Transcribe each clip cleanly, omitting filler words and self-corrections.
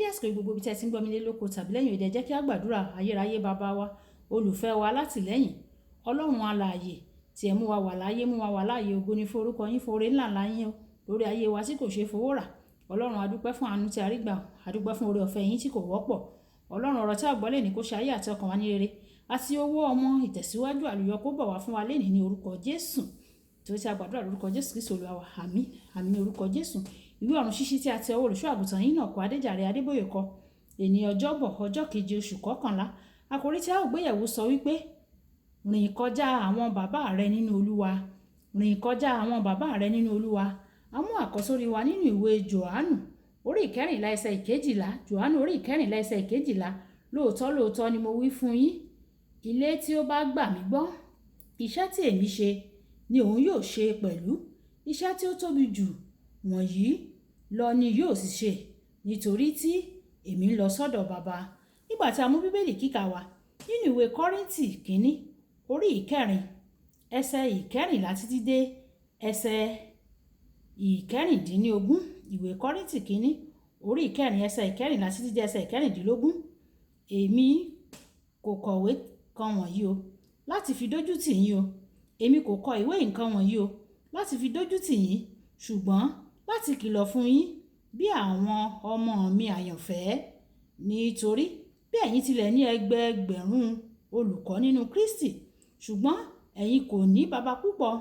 dédé àsìkò gbogbo bí tẹ́ ti ń gbọ́ mi lé lóko tàbí lẹ́yìn òde, jẹ́ kí a gbàdúrà. Ayérayé bàbá wa, olùfẹ́ wa, látìlẹ́yìn, ọlọ́run alààyè tí ẹ mú wa wà láyé, mú wa wà láàyè. Ògo ni fún orúkọ yín, fún oore ńlá ńlá yín o lórí ayé wa tí kò ṣe fowó rà. Ọlọ́run a dúpẹ́ fún àánú tí a rí gbà, a dúpẹ́ fún oore ọ̀fẹ́ yín tí kò wọ́pọ̀. Ọlọ́run, ọ̀rọ̀ tí a gbọ́ lẹ́ni kó ṣe ayé àti ọkàn wa ní rere, àti owó ọmọ ìtẹ̀síwájú àlùyọ kó bọ̀ wá fún wa lẹ́ni ní orúkọ Jésù. Tí ó ti a gbàdúrà lórúkọ Jésù Kristi Olúwa wa, àmín àmín ní orúkọ Jésù. Ìwé ọ̀run ṣíṣí tí a ti ọwọ́ olùṣọ́ àgùntàn Enoch Adeboye kọ, èní ọjọ́bọ̀ ọjọ́ keje oṣù kọkànlá. Àkòrí tí a ó gbéyẹ̀wò sọ wípé rìn kọjá àwọn bàbá rẹ nínú Olúwa. Rìn kọjá àwọn bàbá rẹ nínú Olúwa. A mú àkọ́sórí wa nínú ìwé Jòhánù orí ìkẹrìnlá ẹsẹ̀ ìkejìlá. Jòhánù orí ìkẹrìnlá ẹsẹ̀ ìkejìlá. Lóòótọ́ lóòótọ́ ni mo wí fún yín, ilé tí ó bá gbà mí gbọ́, iṣẹ́ tí èmi ṣe ni òun yóò ṣe pẹ̀lú. Iṣẹ́ tí ó tóbi jù wọ̀nyí lọ ni yóò sì ṣe, nítorí tí èmi ń lọ sọ́dọ̀ bàbá. Nígbà tí a mú bíbélì kíkà wa nínú ìwé Kọ́ríńtì kínní orí ìkẹrin ẹsẹ̀ ìkẹrìnlá títí dé ẹsẹ̀ ìkẹrìndínlógún. Ìwé Kọ́ríńtì kínní orí ìkẹrin ẹsẹ̀ ìkẹrìnlá títí dé ẹsẹ̀ ìkẹrìndínlógún. Èmi kò kọ̀wé kan wọ̀nyí o láti fi dójú tì yín o. Èmi kò kọ ìwé nǹkan wọ̀nyí o láti fi dójú tì yín, ṣùgbọ́n láti kìlọ̀ fún yín bí àwọn ọmọ mi àyànfẹ́. Nítorí bí ẹ̀yin tilẹ̀ ní ẹgbẹẹgbẹ̀rún olùkọ́ nínú Kristi, ṣùgbọ́n ẹ̀yin kò ní baba púpọ̀.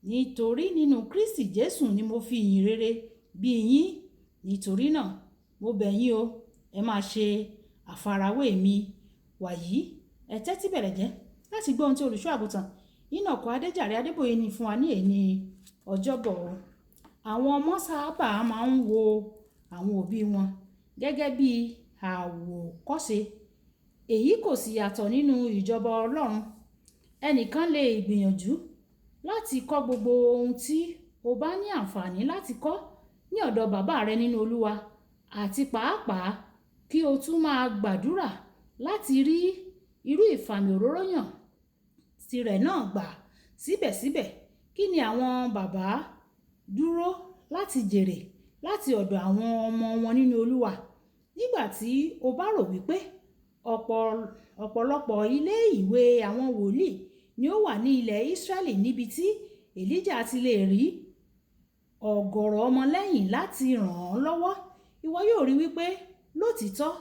Nítorí nínú Kristi Jésù ni mo fi ìyìn rere bí yín. Nítorí náà mo bẹ̀ yín o, ẹ máa ṣe àfarawé mi. Wàyí ẹ tẹ́tí bẹ̀rẹ̀ jẹ́ láti gbọ́ ohun tí olùṣọ́ àgùntàn Enoch Adeboye ní fún wa ní èní ọjọ́bọ̀. Àwọn ọmọ sábà máa ń wo àwọn òbí wọn gẹ́gẹ́ bí àwòkọ́ṣe. Èyí kò sì yàtọ̀ nínú ìjọba Ọlọ́run. Ẹnìkan lè gbìyànjú láti kọ́ gbogbo ohun tí o bá ní àǹfààní láti kọ́ ní ọ̀dọ̀ bàbá rẹ nínú Olúwa, àti pàápàá kí o tún máa gbàdúrà láti rí irú ìfàmì òróró yàn tirẹ̀ náà gbà. Síbẹ̀síbẹ̀, kí ni àwọn bàbá dúró láti jèrè láti ọ̀dọ̀ àwọn ọmọ wọn nínú Olúwa? Nígbà tí o bá rò wípé ọ̀pọ̀lọpọ̀ ilé ìwé àwọn wòlíì ni ó wà ní ilẹ̀ Ísírẹ́lì níbi tí Èlíjà ti lè rí ọ̀gọ̀rọ̀ ọmọlẹ́yìn láti ràn án lọ́wọ́, ìwọ yóò rí wípé lótìítọ́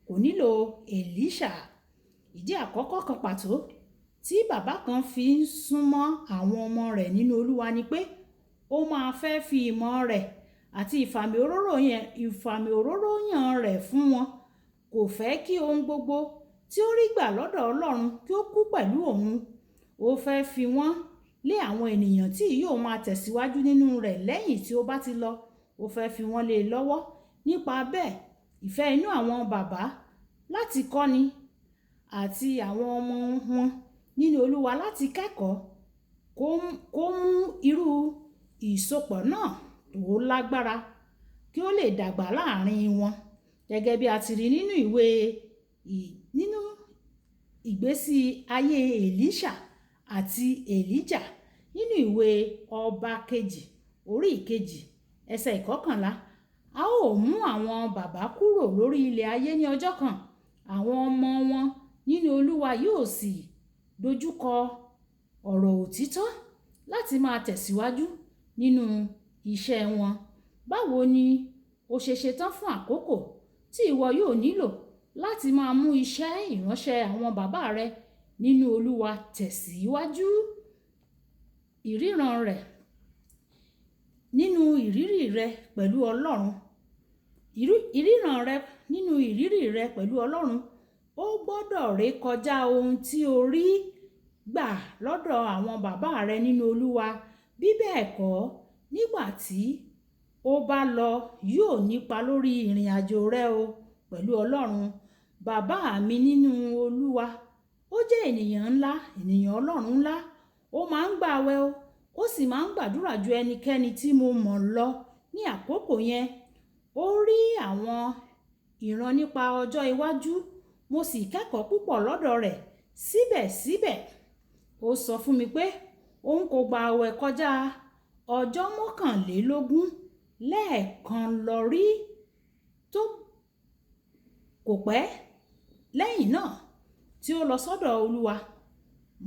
kò nílò Èlíṣà. Ìdí àkọ́kọ́ kan pàtó tí bàbá kan fi ń súnmọ́ àwọn ọmọ rẹ̀ nínú Olúwa ni pé ó máa fẹ́ fi ìmọ̀ rẹ̀ àti ìfàmì òróró yàn rẹ̀ fún wọn. Kò fẹ́ kí ohun gbogbo tí ó rí gbà lọ́dọ̀ Ọlọ́run kí ó kú pẹ̀lú òun. Ó fẹ́ fi wọ́n lé àwọn ènìyàn tí yóò máa tẹ̀síwájú nínú rẹ̀ lẹ́yìn tí ó bá ti lọ. Ó fẹ́ fi wọ́n lé lọ́wọ́. Nípa bẹ́ẹ̀, ìfẹ́ inú àwọn bàbá láti kọ́ni àti àwọn ọmọ wọn nínú Olúwa láti kẹ́kọ̀ọ́ kó mú irú ìsopọ̀ náà tó lágbára kí ó lè dàgbà láàrin wọn. Gẹ́gẹ́ bí a ti rí nínú ìgbésí ayé Èlíṣà àti Èlíjà nínú ìwé Ọba kejì orí ìkejì ẹsẹ̀ ìkọkànlá. A ó mú àwọn bàbá kúrò lórí ilẹ̀ ayé ní ọjọ́ kan. Àwọn ọmọ wọn nínú Olúwa yóò sì dojúkọ ọ̀rọ̀ òtítọ́ láti máa tẹ̀síwájú nínú iṣẹ́ wọn. Báwo ni o ṣe ṣetán fún àkókò tí ìwọ yóò nílò láti máa mú iṣẹ́ ìránṣẹ́ àwọn bàbá rẹ nínú Olúwa tẹ̀síwájú? Ìríran rẹ̀ nínú ìrírí rẹ pẹ̀lú Ọlọ́run. Ìríran rẹ nínú ìrírí rẹ pẹ̀lú Ọlọ́run ó gbọ́dọ̀ rékọjá ohun tí o rí gbà lọ́dọ̀ àwọn bàbá rẹ nínú Olúwa. Bí bẹ́ẹ̀ kọ́, nígbà tí ó bá lọ yóò nípa lórí ìrìn àjò rẹ o pẹ̀lú Ọlọ́run. Bàbá mi nínú Olúwa, ó jẹ́ ènìyàn ńlá, ènìyàn Ọlọ́run ńlá. Ó máa ń gbààwẹ̀ o, ó sì máa ń gbàdúrà ju ẹnikẹ́ni tí mo mọ̀ lọ ní àkókò yẹn. Ó rí àwọn ìran nípa ọjọ́ iwájú, mo sì kẹ́kọ̀ọ́ púpọ̀ lọ́dọ̀ rẹ̀. Síbẹ̀síbẹ̀, ó sọ fún mi pé òun kò gbààwẹ̀ kọjá ọjọ́ 21 lẹ́ẹ̀kan lọ rí. Kò pẹ́ lẹ́yìn náà tí ó lọ sọ́dọ̀ Olúwa,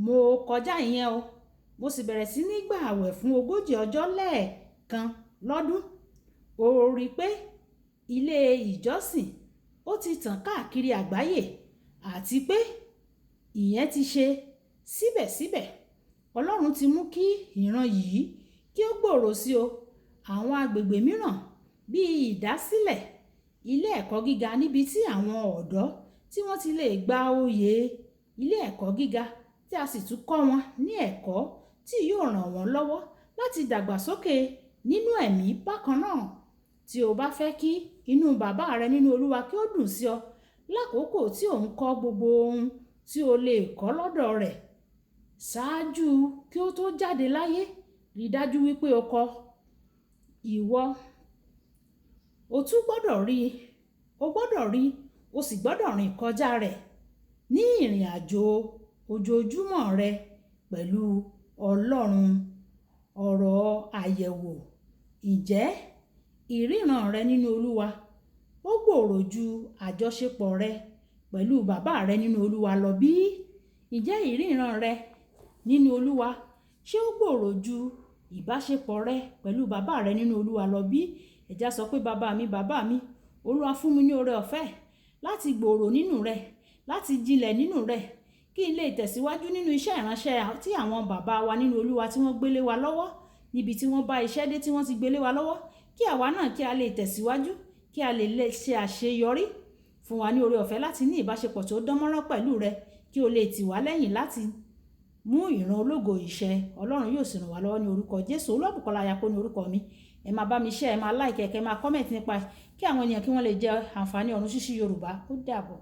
mo kọjá ìyẹn o, mo sì bẹ̀rẹ̀ sí ní gbà àwẹ̀ fún 40 ọjọ́ lẹ́ẹ̀kan lọ́dún. Ó rí pé ilé ìjọsìn ó ti tàn káàkiri àgbáyé àti pé ìyẹn ti ṣe síbẹ̀síbẹ̀. Ọlọ́run ti mú kí ìran yìí kí ó gbòòrò sí o. Àwọn agbègbè mìíràn bíi ìdásílẹ̀ ilé ẹ̀kọ́ gíga níbi tí àwọn ọ̀dọ́ tí wọ́n ti lè gba oyè ilé ẹ̀kọ́ gíga tí a sì tún kọ́ wọn ní ẹ̀kọ́ tí yóò ràn wọ́n lọ́wọ́ láti dàgbàsókè nínú ẹ̀mí. Bákan náà, tí o bá fẹ́ kí inú bàbá rẹ nínú Olúwa kí ó dùn sí ọ lákòókò tí ò ń kọ́ gbogbo ohun tí o lè kọ́ lọ́dọ̀ rẹ̀ ṣáájú kí ó tó jáde láyé, rí dájú wípé o kọ́. Ìwọ o tún gbọ́dọ̀ rí, o sì gbọ́dọ̀ rìn kọjá rẹ̀ ní ìrìn àjò ojoojúmọ́ rẹ pẹ̀lú Ọlọ́run. Ọ̀rọ̀ àyẹ̀wò: ǹjẹ́ ìríran rẹ nínú Olúwa ó gbòòrò ju àjọṣepọ̀ rẹ pẹ̀lú bàbá rẹ nínú Olúwa lọ bí? Ǹjẹ́ ìríran rẹ nínú Olúwa ṣé ó gbòòrò ju ìbáṣepọ̀ rẹ pẹ̀lú bàbá rẹ nínú Olúwa lọ bí? Ẹ̀já sọ pé bàbá mi, Olúwa fún mi ní oore ọ̀fẹ́ láti gbòòrò nínú rẹ, láti jinlẹ̀ nínú rẹ, kí n lè tẹ̀síwájú nínú iṣẹ́ ìránṣẹ́ tí àwọn bàbá wa nínú Olúwa tí wọ́n gbélé wa lọ́wọ́, níbi tí wọ́n bá iṣẹ́ dé tí wọ́n ti gbélé wa lọ́wọ́, kí àwa náà kí a lè tẹ̀síwájú, kí a lè ṣe àṣeyọrí. Fún wa ní oore ọ̀fẹ́ láti ní ìbáṣepọ̀ tó dánmọ́rán pẹ̀lú rẹ, kí o lè tì wá lẹ́yìn láti mú ìran ológo ìṣẹ. Ọlọ́run yóò sì ràn wá lọ́wọ́ ní orúkọ Jésù. Olúwàbùkọ́lá Ayako ní orúkọ mi. Ẹ máa bá mi share, ẹ máa like, ẹ máa comment nípa kí àwọn ènìyàn kí wọ́n lè jẹ àǹfààní ọ̀run ṣíṣí Yorùbá. Ó dàbọ̀.